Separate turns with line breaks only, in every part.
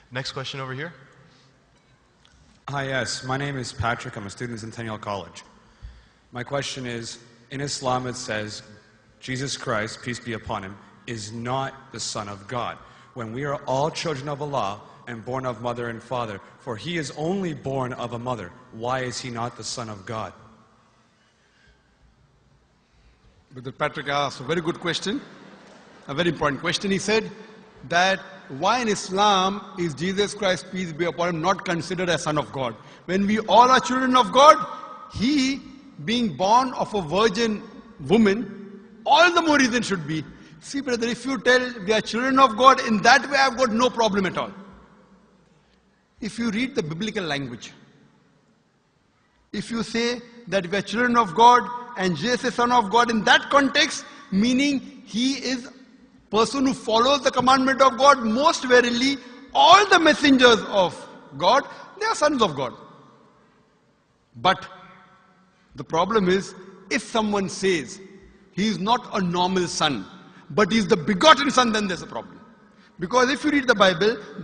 Next question over here.
Hi, yes. My name is Patrick. I'm a student at Centennial College. My question is, in Islam it says, Jesus Christ, peace be upon him, is not the Son of God. When we are all children of Allah and born of mother and father, for he is only born of a mother, why is he not the Son of God?
Brother Patrick asked a very good question, a very important question. He said that why in Islam is Jesus Christ, peace be upon him, not considered as Son of God? When we all are children of God, he being born of a virgin woman, all the more reason should be. See brother, if you tell we are children of God, in that way I've got no problem at all. If you read the biblical language, if you say that we are children of God and Jesus is Son of God, in that context, meaning he is person who follows the commandment of God, most verily all the messengers of God, they are sons of God. But the problem is, if someone says he is not a normal son, but he is the begotten son, then there's a problem. Because if you read the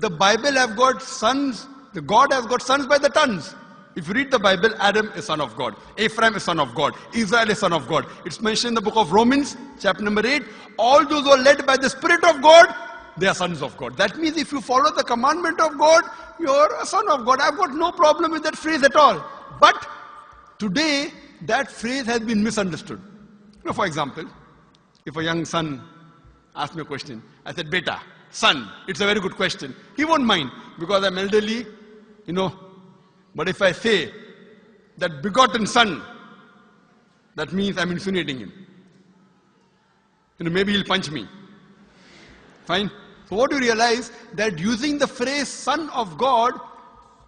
Bible have got sons, the God has got sons by the tons. If you read the Bible, Adam is son of God, Ephraim is son of God, Israel is son of God. It's mentioned in the book of Romans, chapter number 8, all those who are led by the Spirit of God, they are sons of God. That means if you follow the commandment of God, you're a son of God. I've got no problem with that phrase at all. But today, that phrase has been misunderstood. You know, for example, if a young son asks me a question, I said, Beta, son, it's a very good question. He won't mind because I'm elderly, you know. But if I say that begotten son, that means I'm insinuating him. You know, maybe he'll punch me. Fine. So what do you realize? That using the phrase son of God,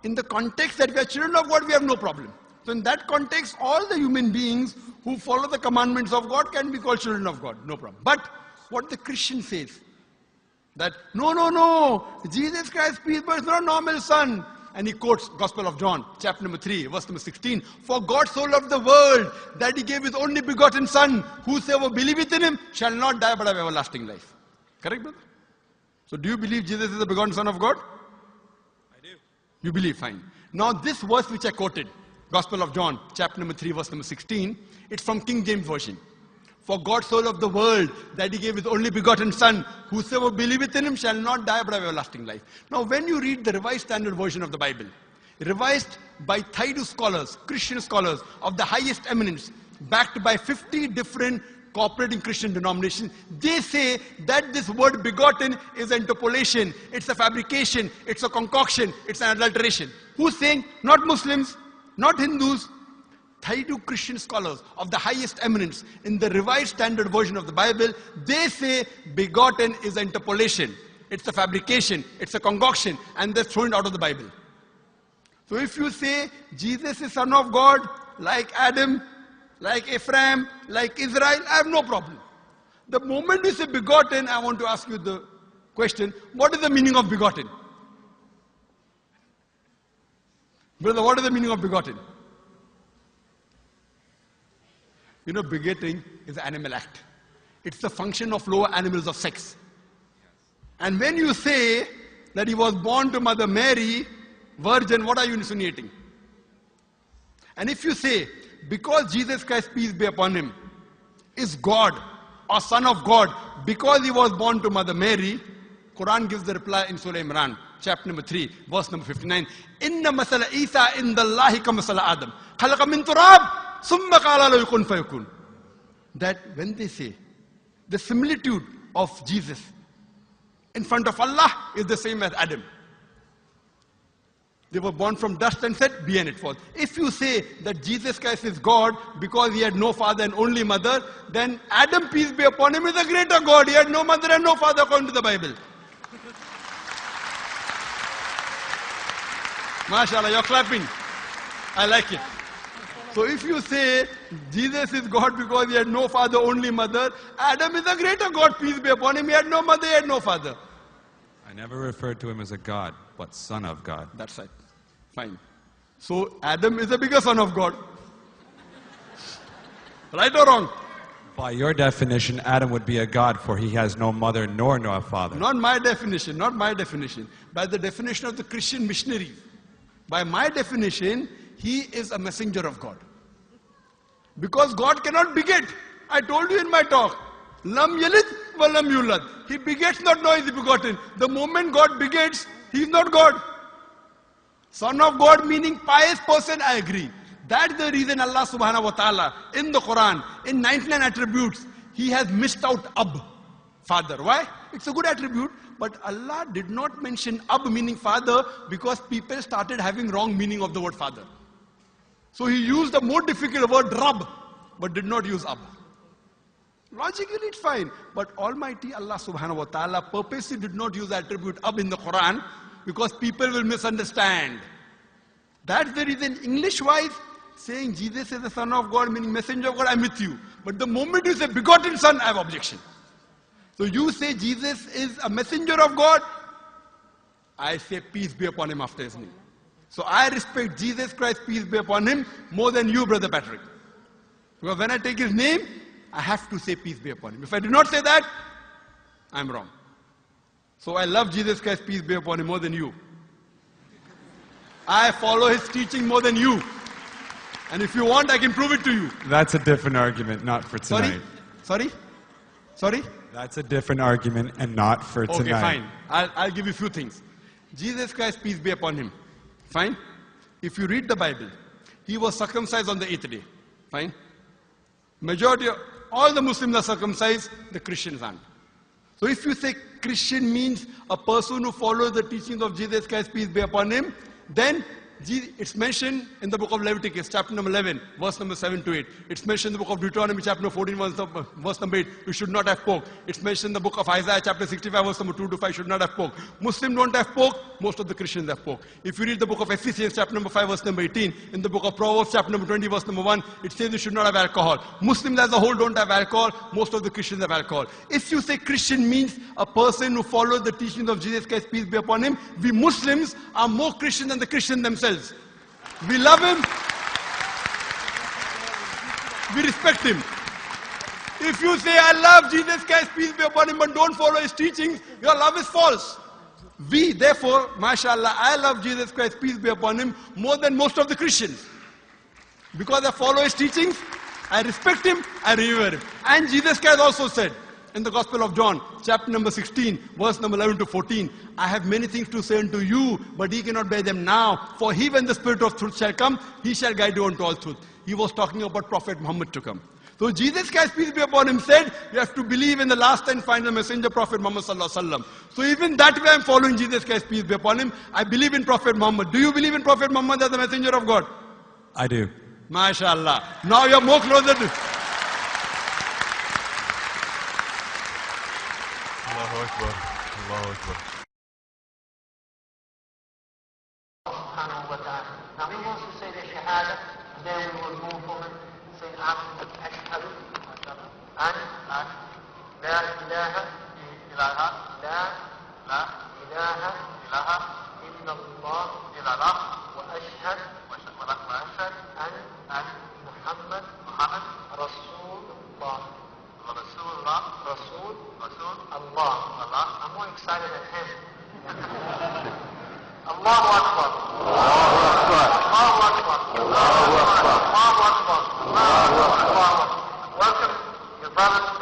in the context that we are children of God, we have no problem. So in that context, all the human beings who follow the commandments of God can be called children of God. No problem. But what the Christian says, that no, Jesus Christ, peace be upon him, is not a normal son. And he quotes Gospel of John, chapter number 3, verse number 16. For God so loved the world that he gave his only begotten son. Whosoever believeth in him shall not die but have everlasting life. Correct, brother? So do you believe Jesus is the begotten son of God?
I do.
You believe, fine. Now this verse which I quoted, Gospel of John, chapter number 3, verse number 16, it's from King James Version. For God so loved the world that he gave his only begotten son. Whosoever believeth in him shall not die but have everlasting life. Now when you read the Revised Standard Version of the Bible, revised by Thaidu scholars, Christian scholars of the highest eminence, backed by 50 different cooperating Christian denominations, they say that this word begotten is an interpolation, it's a fabrication, it's a concoction, it's an adulteration. Who's saying? Not Muslims, not Hindus. Thaidu Christian scholars of the highest eminence in the Revised Standard Version of the Bible, they say begotten is an interpolation. It's a fabrication, it's a concoction, and they're thrown it out of the Bible. So if you say Jesus is Son of God, like Adam, like Ephraim, like Israel, I have no problem. The moment you say begotten, I want to ask you the question, what is the meaning of begotten? Brother, what is the meaning of begotten? You know, begetting is an animal act. It's the function of lower animals of sex. And when you say that he was born to Mother Mary, virgin, what are you insinuating? And if you say, because Jesus Christ, peace be upon him, is God or Son of God, because he was born to Mother Mary, Quran gives the reply in Surah Imran, chapter number 3, verse number 59. Inna masala Isa indallahi ka masala Adam. Khalaqa min turab. That when they say the similitude of Jesus in front of Allah is the same as Adam. They were born from dust and said, be and it was. If you say that Jesus Christ is God because he had no father and only mother, then Adam, peace be upon him, is a greater God. He had no mother and no father according to the Bible. MashaAllah, you're clapping. I like it. So if you say Jesus is God because he had no father, only mother, Adam is a greater God, peace be upon him. He had no mother, he had no father.
I never referred to him as a God, but Son of God.
That's right. Fine. So Adam is a bigger son of God. Right or wrong?
By your definition, Adam would be a god, for he has no mother nor no father.
Not my definition, not my definition. By the definition of the Christian missionary. By my definition, he is a messenger of God. Because God cannot beget. I told you in my talk. Lam yalid wa lam yulad. He begets not, nor is he begotten. The moment God begets, he is not God. Son of God meaning pious person, I agree. That's the reason Allah subhanahu wa ta'ala in the Quran, in 99 attributes, he has missed out Ab, father. Why? It's a good attribute, but Allah did not mention Ab meaning father because people started having wrong meaning of the word father. So he used a more difficult word Rab, but did not use Ab. Logically it's fine, but Almighty Allah subhanahu wa ta'ala purposely did not use the attribute Ab in the Quran because people will misunderstand. That's the reason English-wise, saying Jesus is the Son of God, meaning messenger of God, I'm with you. But the moment you say begotten Son, I have objection. So you say Jesus is a messenger of God, I say peace be upon him after his name. So I respect Jesus Christ, peace be upon him, more than you, Brother Patrick. Because when I take his name, I have to say peace be upon him. If I do not say that, I'm wrong. So I love Jesus Christ, peace be upon him, more than you. I follow his teaching more than you. And if you want, I can prove it to you.
That's a different argument, not for tonight.
Sorry?
That's a different argument and not for tonight.
Okay, fine. I'll give you a few things. Jesus Christ, peace be upon him. Fine? If you read the Bible, he was circumcised on the 8th day. Fine? Majority of all the Muslims are circumcised, the Christians aren't. So if you say Christian means a person who follows the teachings of Jesus Christ, peace be upon him, then it's mentioned in the book of Leviticus, chapter number 11, verse number 7 to 8. It's mentioned in the book of Deuteronomy, chapter number 14, verse number 8, you should not have pork. It's mentioned in the book of Isaiah, chapter 65, verse number 2 to 5, should not have pork. Muslims don't have pork, most of the Christians have pork. If you read the book of Ephesians, chapter number 5, verse number 18, in the book of Proverbs, chapter number 20, verse number 1, it says you should not have alcohol. Muslims as a whole don't have alcohol, most of the Christians have alcohol. If you say Christian means a person who follows the teachings of Jesus Christ, peace be upon him, we Muslims are more Christian than the Christians themselves. We love him. We respect him. If you say, I love Jesus Christ, peace be upon him, but don't follow his teachings, your love is false. We, therefore, mashallah, I love Jesus Christ, peace be upon him, more than most of the Christians. Because I follow his teachings, I respect him, I revere him. And Jesus Christ also said, in the Gospel of John, chapter number 16, verse number 11 to 14, I have many things to say unto you, but ye cannot bear them now. For he, when the Spirit of truth shall come, he shall guide you unto all truth. He was talking about Prophet Muhammad to come. So Jesus Christ, peace be upon him, said, you have to believe in the last and final messenger, Prophet Muhammad sallallahu alaihi wasallam. So even that way I'm following Jesus Christ, peace be upon him. I believe in Prophet Muhammad. Do you believe in Prophet Muhammad as the messenger of God?
I do.
MashaAllah. Now you're more closer to...
Allahu Akbar. Allahu Akbar.
Now he wants to say the Shahada, and then we will move forward and say Ashhadu an La ilaha illallah, La ilaha illallah, wa ashhad an Muhammad Rasulullah. Rasul Allah. I'm more excited than him. Allahu Akbar. Allahu Akbar. Allahu Akbar. Allahu Akbar. Allahu Akbar. Welcome your brothers